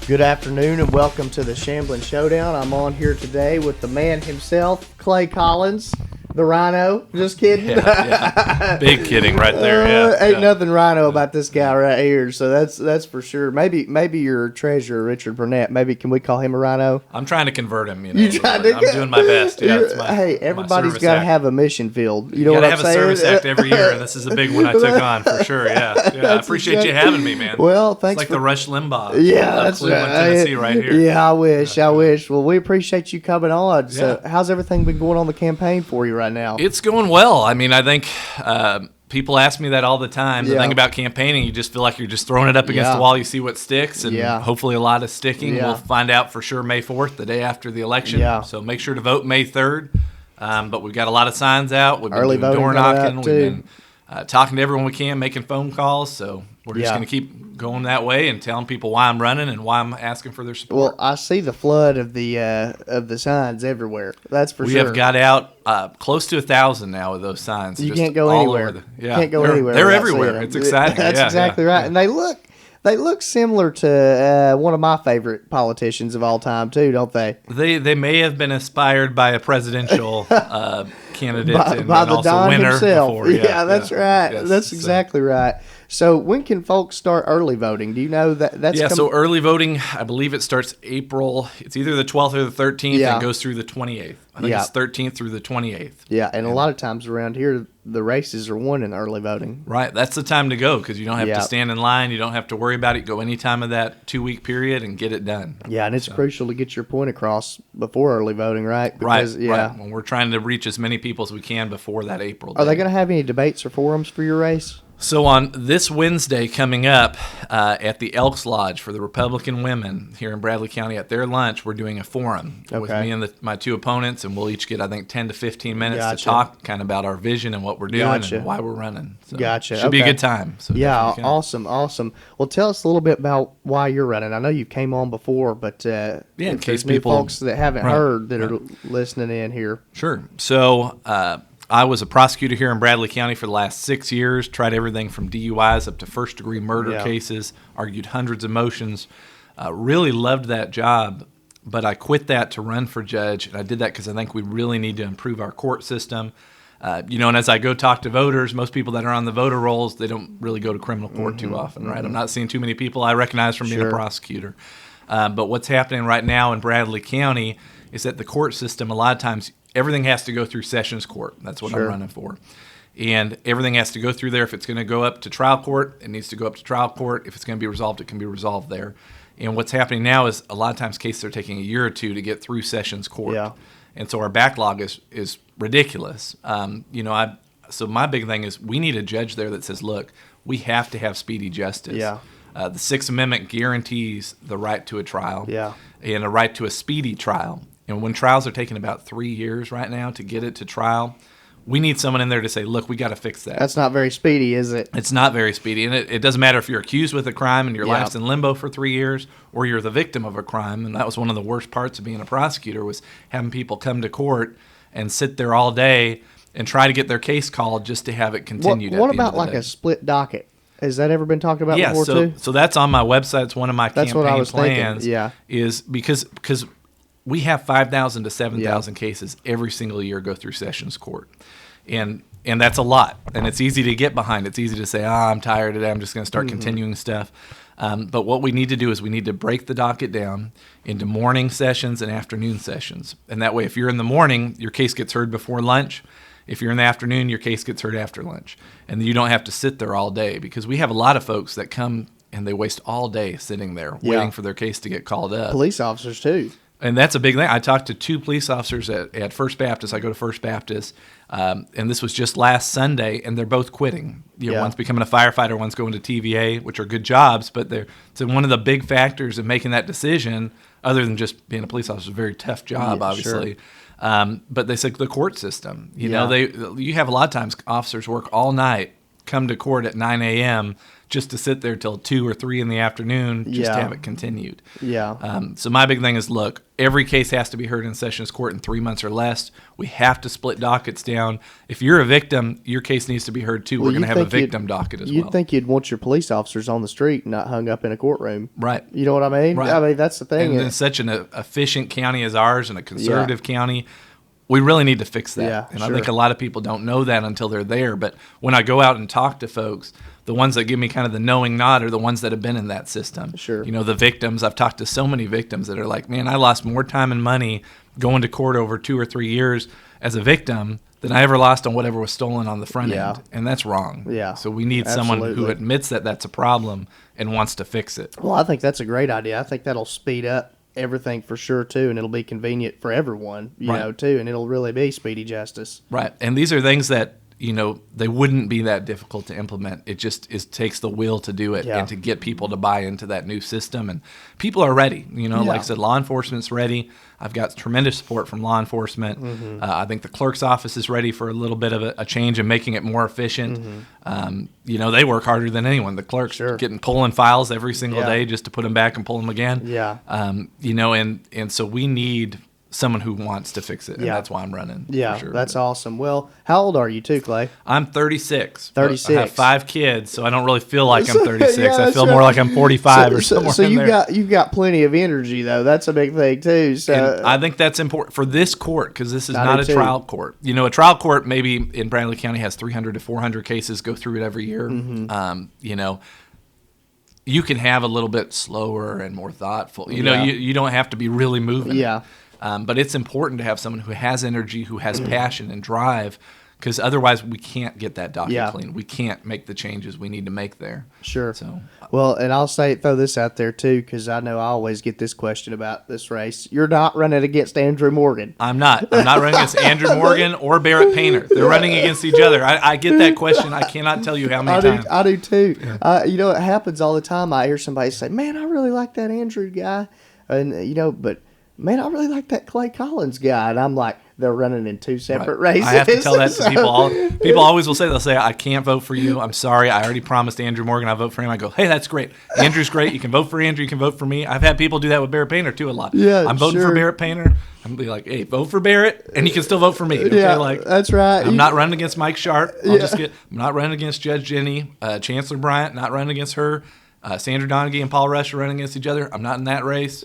Good afternoon and welcome to the Shamblin Showdown. I'm on here today with the man himself, Clay Collins, the Rhino. Just kidding. Yeah. Big kidding right there. Ain't nothing Rhino about this guy right here. So that's for sure. Maybe your treasurer, Richard Burnett. Maybe can we call him a Rhino? I'm trying to convert him. You trying to I'm doing my best. Yeah, it's hey, everybody's got to have a mission field. You know what I'm saying? You got to have a service act every year, and this is a big one I took on for sure. Yeah. I appreciate you having me, man. Well, thanks. It's like the Rush Limbaugh. Yeah, that's Cleveland, right. Tennessee, right here. Yeah, I wish. Well, we appreciate you coming on. So, how's everything been going on the campaign for you right now? It's going well. I mean, I think people ask me that all the time. The thing about campaigning, you just feel like you're just throwing it up against the wall. You see what sticks, and hopefully a lot is sticking. We'll find out for sure May 4th, the day after the election. So make sure to vote May 3rd. But we've got a lot of signs out. We've been Early doing door knocking. We've been talking to everyone we can, making phone calls. So we're just going to keep going that way and telling people why I'm running and why I'm asking for their support. Well, I see the flood of the signs everywhere. That's for sure. We have got out close to 1,000 now with those signs. You can't go anywhere. Can't go anywhere. They're everywhere. It's exciting. That's exactly right. And they look similar to one of my favorite politicians of all time too, don't they? They may have been inspired by a presidential candidate by and the also Don winner himself. before. That's right. Yes, that's exactly right. So when can folks start early voting? Do you know that's so early voting, I believe it starts April. It's either the 12th or the 13th and goes through the 28th. I think it's 13th through the 28th. Yeah, and a lot of times around here, the races are won in early voting. Right. That's the time to go because you don't have to stand in line. You don't have to worry about it. Go any time of that 2-week period and get it done. Yeah, and it's crucial to get your point across before early voting, right? Because, right. When we're trying to reach as many people as we can before that April day. Are they going to have any debates or forums for your race? So on this Wednesday coming up at the Elks Lodge for the Republican women here in Bradley County at their lunch, we're doing a forum with me and my two opponents, and we'll each get, I think, 10 to 15 minutes to talk kind of about our vision and what we're doing and why we're running. So should be a good time. So awesome. Well, tell us a little bit about why you're running. I know you came on before, but in case people, folks that haven't heard that are listening in here. Sure. So I was a prosecutor here in Bradley County for the last 6 years, tried everything from DUIs up to first-degree murder cases, argued hundreds of motions, really loved that job, but I quit that to run for judge, and I did that because I think we really need to improve our court system. And as I go talk to voters, most people that are on the voter rolls, they don't really go to criminal court too often, right? I'm not seeing too many people I recognize from being a prosecutor. But what's happening right now in Bradley County is that the court system, a lot of times, everything has to go through Sessions Court. That's what I'm running for. And everything has to go through there. If it's going to go up to trial court, it needs to go up to trial court. If it's going to be resolved, it can be resolved there. And what's happening now is a lot of times cases are taking a year or two to get through Sessions Court. Yeah. And so our backlog is ridiculous. So my big thing is we need a judge there that says, look, we have to have speedy justice. Yeah. The Sixth Amendment guarantees the right to a trial and a right to a speedy trial. And when trials are taking about 3 years right now to get it to trial, we need someone in there to say, look, we got to fix that. That's not very speedy, is it? It's not very speedy. And it doesn't matter if you're accused with a crime and your life's in limbo for 3 years or you're the victim of a crime. And that was one of the worst parts of being a prosecutor was having people come to court and sit there all day and try to get their case called just to have it continued. What about like a split docket? Has that ever been talked about before too? So that's on my website. It's one of my campaign what I was plans. Thinking. Yeah. Is because we have 5,000 to 7,000 cases every single year go through Sessions Court. And that's a lot. And it's easy to get behind. It's easy to say, I'm tired today. I'm just going to start continuing stuff. But what we need to do is we need to break the docket down into morning sessions and afternoon sessions. And that way, if you're in the morning, your case gets heard before lunch. If you're in the afternoon, your case gets heard after lunch. And you don't have to sit there all day because we have a lot of folks that come and they waste all day sitting there waiting for their case to get called up. Police officers, too. And that's a big thing. I talked to 2 police officers at First Baptist. I go to First Baptist, and this was just last Sunday, and they're both quitting. One's becoming a firefighter, one's going to TVA, which are good jobs, but it's one of the big factors in making that decision, other than just being a police officer, is a very tough job, obviously. Sure. But they said the court system. You have a lot of times officers work all night come to court at 9 a.m. just to sit there till 2 or 3 in the afternoon just to have it continued. Yeah. So my big thing is, look, every case has to be heard in sessions court in 3 months or less. We have to split dockets down. If you're a victim, your case needs to be heard too. We're going to have a victim docket as well. You'd think you'd want your police officers on the street, not hung up in a courtroom. Right. You know what I mean? Right. I mean, that's the thing. And in such an efficient county as ours and a conservative county, we really need to fix that. Yeah, and I think a lot of people don't know that until they're there. But when I go out and talk to folks, the ones that give me kind of the knowing nod are the ones that have been in that system. Sure. You know, the victims, I've talked to so many victims that are like, man, I lost more time and money going to court over 2 or 3 years as a victim than I ever lost on whatever was stolen on the front end. And that's wrong. Yeah. So we need someone who admits that that's a problem and wants to fix it. Well, I think that's a great idea. I think that'll speed up everything for sure too, and it'll be convenient for everyone, you know, too, and it'll really be speedy justice. Right. And these are things that, you know, they wouldn't be that difficult to implement. It just takes the will to do it and to get people to buy into that new system. And people are ready. You know, like I said, law enforcement's ready. I've got tremendous support from law enforcement. I think the clerk's office is ready for a little bit of a change and making it more efficient. You know, they work harder than anyone. The clerks getting pulling files every single day just to put them back and pull them again. You know, and so we need someone who wants to fix it, and that's why I'm running. Yeah, for sure. that's awesome. Well, how old are you too, Clay? I'm 36. 36. I have 5 kids, so I don't really feel like I'm 36. I feel more like I'm 45 or somewhere so in there. you've got plenty of energy, though. That's a big thing, too. So and I think that's important for this court, because this is not a trial court. You know, a trial court maybe in Bradley County has 300 to 400 cases go through it every year. You know, you can have a little bit slower and more thoughtful. You know, you don't have to be really moving. But it's important to have someone who has energy, who has passion and drive, because otherwise we can't get that docket clean. We can't make the changes we need to make there. Sure. So, well, and I'll throw this out there too, because I know I always get this question about this race. You're not running against Andrew Morgan. I'm not running against Andrew Morgan or Barrett Painter. They're running against each other. I get that question. I cannot tell you how many times. I do too. You know, it happens all the time. I hear somebody say, "Man, I really like that Andrew guy," and you know, but man, I really like that Clay Collins guy. And I'm like, they're running in 2 separate races. I have to tell that to people. People always will say, they'll say, I can't vote for you. I'm sorry. I already promised Andrew Morgan I'll vote for him. I go, hey, that's great. Andrew's great. You can vote for Andrew. You can vote for me. I've had people do that with Barrett Painter, too, a lot. Yeah, I'm voting for Barrett Painter. I'm going to be like, hey, vote for Barrett, and you can still vote for me. Okay? Like, that's right. I'm not running against Mike Sharp. I'm not running against Judge Jenny. Chancellor Bryant, not running against her. Sandra Donaghy and Paul Rush are running against each other. I'm not in that race.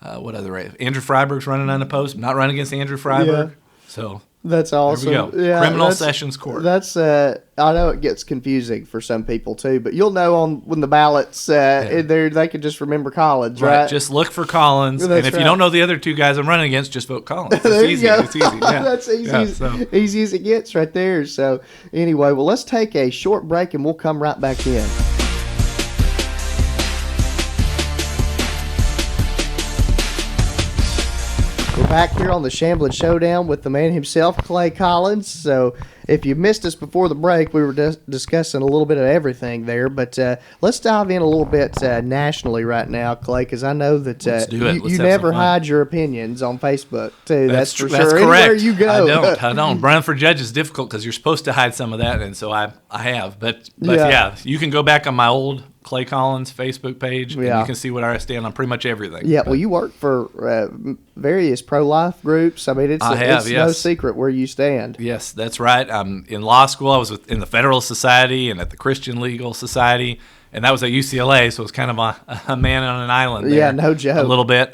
What other race? Andrew Freiberg's running unopposed. I'm not running against Andrew Freiberg. So that's awesome. There we go. Yeah, Criminal Sessions Court. That's I know it gets confusing for some people too, but you'll know when the ballots in there, they can just remember Collins, right? Just look for Collins, and if you don't know the other 2 guys I'm running against, just vote Collins. It's easy. It's easy. Yeah. That's easy. Easy as it gets, right there. So anyway, well, let's take a short break, and we'll come right back in. We're back here on the Shamblin Showdown with the man himself, Clay Collins. So if you missed us before the break, we were discussing a little bit of everything there. But let's dive in a little bit nationally right now, Clay, because I know that you never hide your opinions on Facebook, too. That's for sure. That's correct. Anywhere you go. I don't. Running for judge is difficult because you're supposed to hide some of that, and so I have. But yeah, you can go back on my old Clay Collins Facebook page, and you can see what I stand on pretty much everything. Yeah, well, you work for various pro-life groups. I mean, it's no secret where you stand. Yes, that's right. In law school, I was in the Federalist Society and at the Christian Legal Society, and that was at UCLA, so it was kind of a man on an island there. Yeah, no joke. A little bit.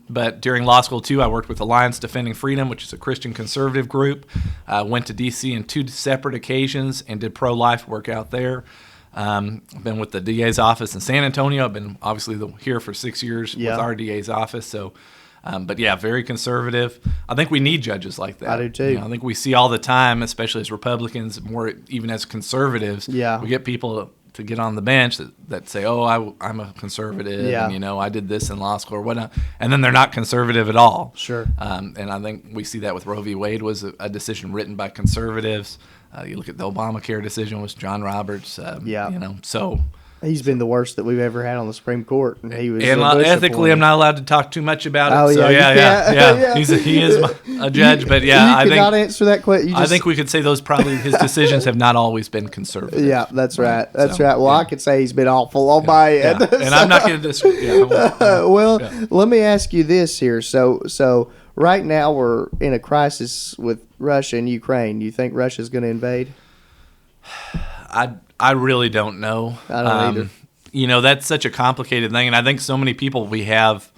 But during law school, too, I worked with Alliance Defending Freedom, which is a Christian conservative group. Went to D.C. in 2 separate occasions and did pro-life work out there. I've been with the DA's office in San Antonio. I've been obviously here for 6 years with our DA's office. So, but yeah, very conservative. I think we need judges like that. I do too. I think we see all the time, especially as Republicans, more even as conservatives. Yeah. We get people to get on the bench that say, "Oh, I'm a conservative, and I did this in law school or whatnot," and then they're not conservative at all. Sure. And I think we see that with Roe v. Wade was a decision written by conservatives. You look at the Obamacare decision with John Roberts. So He's been the worst that we've ever had on the Supreme Court, and he was. And ethically, I'm not allowed to talk too much about it. Oh, so yeah. He is a judge, but yeah, I cannot answer that question. I think we could say his decisions have not always been conservative. Yeah, that's right. That's right. Well, I could say he's been awful on my end. Yeah. And I'm not going to disagree. Let me ask you this here. So right now we're in a crisis with Russia and Ukraine. You think Russia's going to invade? I really don't know. I don't either. That's such a complicated thing, and I think so many people we have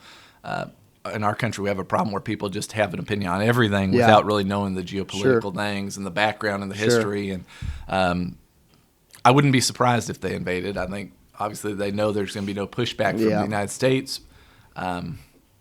in our country, we have a problem where people just have an opinion on everything without really knowing the geopolitical things and the background and the history. And I wouldn't be surprised if they invaded. I think obviously they know there's going to be no pushback from the United States.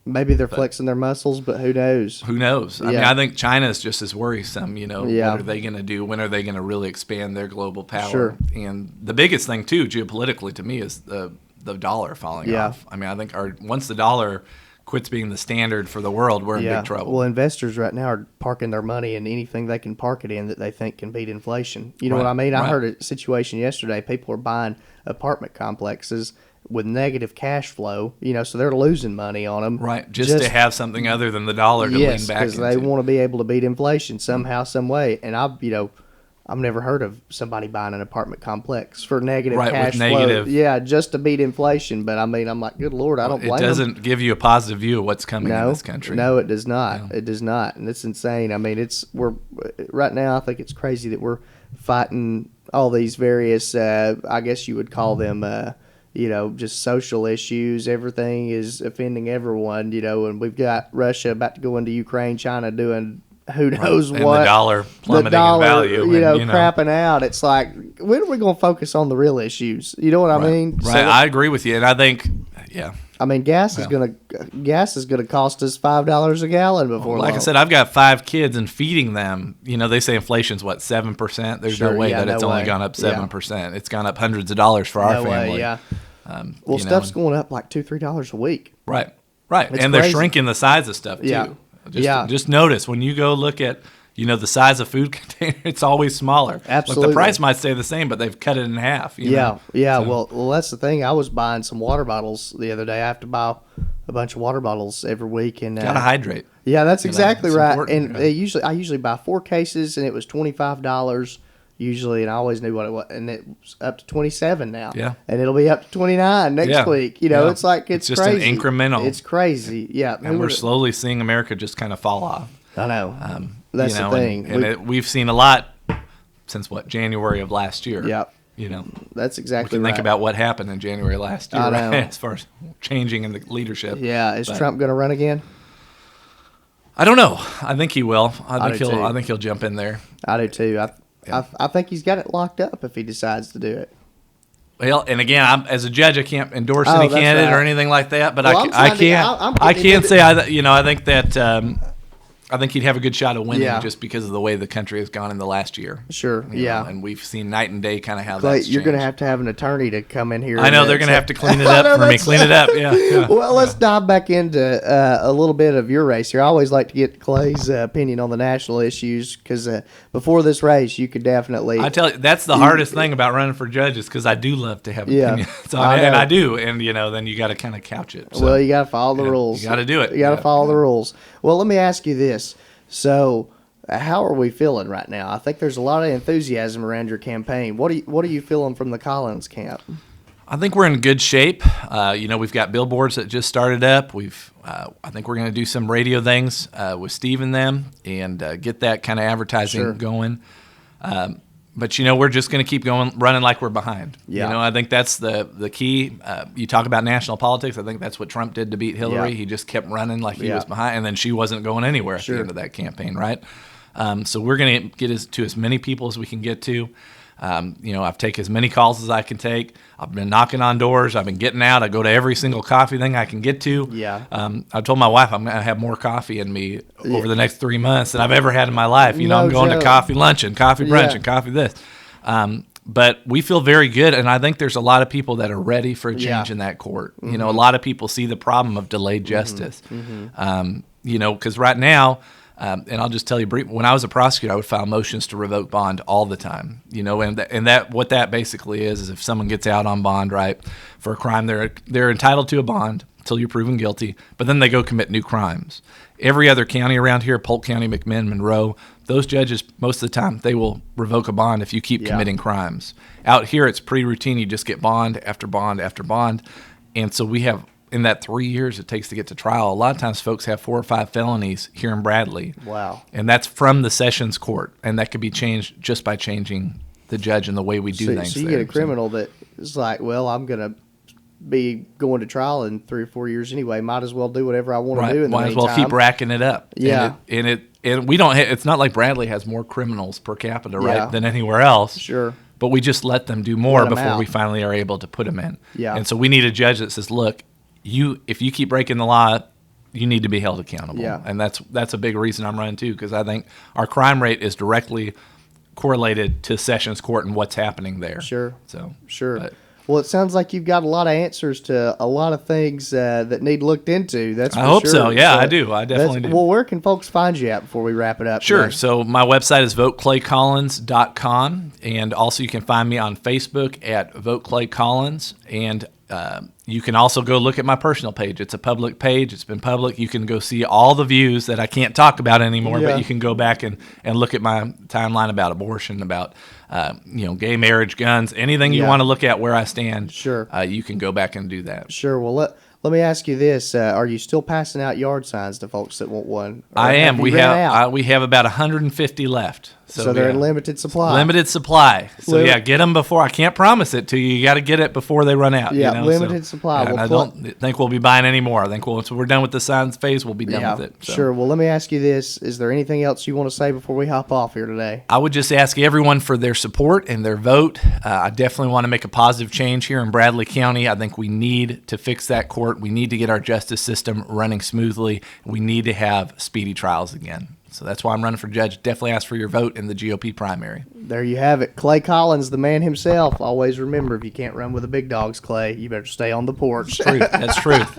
Maybe they're flexing their muscles, but who knows? Who knows? I mean, I think China is just as worrisome. What are they going to do? When are they going to really expand their global power? Sure. And the biggest thing, too, geopolitically to me, is the dollar falling off. I mean, I think once the dollar quits being the standard for the world, we're in big trouble. Well, investors right now are parking their money in anything they can park it in that they think can beat inflation. You know what I mean? I heard a situation yesterday. People are buying apartment complexes with negative cash flow, so they're losing money on them. Right, just to have something other than the dollar to lean back into. Yes, because they want to be able to beat inflation somehow, some way. And I've never heard of somebody buying an apartment complex for negative cash flow. Yeah, just to beat inflation. But I mean, I'm like, good Lord, I don't blame them. It doesn't give you a positive view of what's coming in this country. No, it does not. It does not, and it's insane. I mean, we're right now. I think it's crazy that we're fighting all these various. I guess you would call them. Just social issues. Everything is offending everyone, and we've got Russia about to go into Ukraine, China doing who knows and what. The dollar plummeting in value. Crapping out. It's like, when are we going to focus on the real issues? You know what I mean? Right. So, I agree with you, and I think, I mean, gas is gonna cost us $5 a gallon before. Like long. I said, I've got 5 kids, and feeding them. They say inflation's 7%. There's no way that it's only gone up 7%. It's gone up hundreds of dollars for our family. Stuff's going up like $2-3 a week. Right. It's And they're shrinking the size of stuff too. Just notice when you go look at the size of food container, it's always smaller. Absolutely. Look, the price might stay the same, but they've cut it in half. So. Well, that's the thing. I was buying some water bottles the other day. I have to buy a bunch of water bottles every week, and gotta hydrate. Yeah, that's exactly right. Important. And I usually buy 4 cases, and it was $25 usually, and I always knew what it was. And it's up to 27 now. Yeah. And it'll be up to 29 next week. It's like it's just crazy. An incremental. It's crazy. Yeah. And we're slowly seeing America just kind of fall off. I know. That's the thing. And we've seen a lot since January of last year. Yep. That's exactly right. Think about what happened in January last year, I know. Right? As far as changing in the leadership. Yeah. Is Trump going to run again? I don't know. I think he will. I think he'll jump in there. I do too. I think he's got it locked up if he decides to do it. Well, and again, as a judge, I can't endorse any candidate or anything like that. But well, I can say I think that I think he'd have a good shot of winning just because of the way the country has gone in the last year. Sure, and we've seen night and day kind of how Clay, that's you're going changed. to have an attorney to come in here. I know they're going to have to clean it up for me. Clean it up, yeah. Well, let's dive back into a little bit of your race here. I always like to get Clay's opinion on the national issues because before this race, you could definitely. I tell you, that's the hardest thing about running for judges because I do love to have opinions on it, and I do, and then you got to kind of couch it. So, well, you got to follow the rules. You got to do it. You got to follow the rules. Well, let me ask you this. So, how are we feeling right now? I think there's a lot of enthusiasm around your campaign. What are you feeling from the Collins camp? I think we're in good shape. We've got billboards that just started up. I think we're going to do some radio things with Steve and them and get that kind of advertising going. But we're just going to keep running like we're behind. Yeah. I think that's the key. You talk about national politics. I think that's what Trump did to beat Hillary. Yeah. He just kept running like he was behind, and then she wasn't going anywhere at the end of that campaign, right? So we're going to get to as many people as we can get to. I've taken as many calls as I can take. I've been knocking on doors. I've been getting out. I go to every single coffee thing I can get to. Yeah. I told my wife I'm going to have more coffee in me over the next 3 months than I've ever had in my life. I'm going to coffee luncheon, coffee brunch, and coffee this. But we feel very good, and I think there's a lot of people that are ready for a change in that court. Mm-hmm. A lot of people see the problem of delayed justice. Because right now, And I'll just tell you briefly, when I was a prosecutor, I would file motions to revoke bond all the time. And that what that basically is if someone gets out on bond, right, for a crime, they're entitled to a bond until you're proven guilty, but then they go commit new crimes. Every other county around here, Polk County, McMinn, Monroe, those judges, most of the time, they will revoke a bond if you keep committing crimes. Out here, it's pretty routine. You just get bond after bond after bond. And so we have, in that 3 years it takes to get to trial, a lot of times folks have 4 or 5 felonies here in Bradley. Wow. And that's from the Sessions Court. And that could be changed just by changing the judge and the way we do things. So you get a criminal that is like, well, I'm going to be going to trial in 3 or 4 years anyway. Might as well do whatever I want to do in the meantime. Might as well keep racking it up. Yeah. And we don't. It's not like Bradley has more criminals per capita, right, than anywhere else. Sure. But we just let them do more before we finally are able to put them in. Yeah. And so we need a judge that says, look, if you keep breaking the law, you need to be held accountable. Yeah. And that's a big reason I'm running too, because I think our crime rate is directly correlated to Sessions Court and what's happening there. Sure. Sure. But, well, it sounds like you've got a lot of answers to a lot of things that need looked into. That's for I hope sure. so. Yeah, I do. I definitely do. Well, where can folks find you at before we wrap it up? Sure. Today? So my website is voteclaycollins.com, and also you can find me on Facebook at Vote Clay Collins, and you can also go look at my personal page. It's a public page. It's been public. You can go see all the views that I can't talk about anymore, but you can go back and look at my timeline about abortion, about gay marriage, guns, anything you want to look at where I stand. Sure. You can go back and do that. Sure. Well, let me ask you this: are you still passing out yard signs to folks that want one? I am. We have about 150 left. So they're in limited supply. Limited supply. So get them before. I can't promise it to you. You got to get it before they run out. Yeah, limited supply. And I don't think we'll be buying any more. I think once we're done with the signs phase, we'll be done with it. So. Sure. Well, let me ask you this: is there anything else you want to say before we hop off here today? I would just ask everyone for their support and their vote. I definitely want to make a positive change here in Bradley County. I think we need to fix that court. We need to get our justice system running smoothly. We need to have speedy trials again. So that's why I'm running for judge. Definitely ask for your vote in the GOP primary. There you have it. Clay Collins, the man himself. Always remember, if you can't run with the big dogs, Clay, you better stay on the porch. That's truth.